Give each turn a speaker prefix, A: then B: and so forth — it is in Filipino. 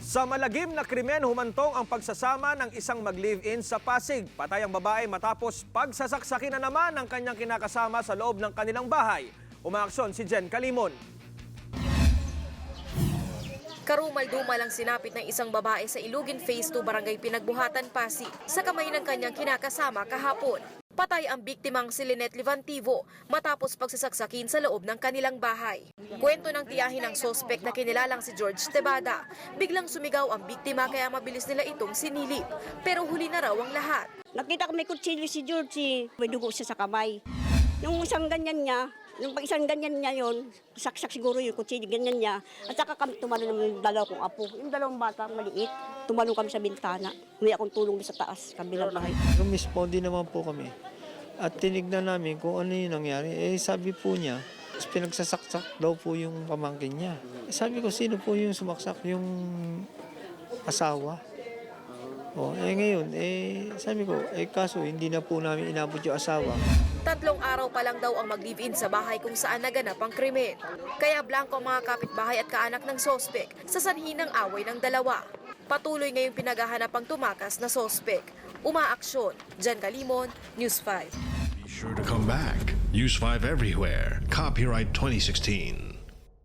A: Sa malagim na krimen, humantong ang pagsasama ng isang mag-live-in sa Pasig. Patay ang babae matapos pagsasaksakin na naman ng kanyang kinakasama sa loob ng kanilang bahay. Umaaksyon si Jen Calimon.
B: Karumal-dumal ang sinapit ng isang babae sa Ilugin Phase 2 Barangay Pinagbuhatan, Pasig sa kamay ng kanyang kinakasama kahapon. Patay ang biktimang si Lynette Levantivo matapos pagsasaksakin sa loob ng kanilang bahay. Kwento ng tiyahin ng sospek na kinilalang si George Tebada. Biglang sumigaw ang biktima kaya mabilis nila itong sinilip. Pero huli na raw ang lahat.
C: Nakita ko may kutsilyo si George, may dugo siya sa kamay. Yung isang ganyan niya, yung isang ganyan niya yun, saksak siguro yung kutsilyo, ganyan niya. At saka kami tumalo ng dalaw kong apo. Yung dalawang bata, maliit, tumalo kami sa bintana. May akong tulong sa taas, kabilang bahay.
D: Rumisponde naman po kami. At tinignan namin kung ano yung nangyari. Sabi po niya, pinagsasaksak daw po yung pamangkin niya. Sabi ko, sino po yung sumaksak? Yung asawa. Ngayon, sabi ko, kaso hindi na po namin inabot yung asawa.
B: 3 araw pa lang daw ang mag-live-in sa bahay kung saan naganap ang krimen. Kaya blanco ang mga kapitbahay at kaanak ng sospek sa sanhi ng away ng dalawa. Patuloy ngayong pinaghahanap ang tumakas na sospek. Umaaksyon, Jen Calimon, News 5.
E: Be sure to come back. Use 5 everywhere. Copyright 2016.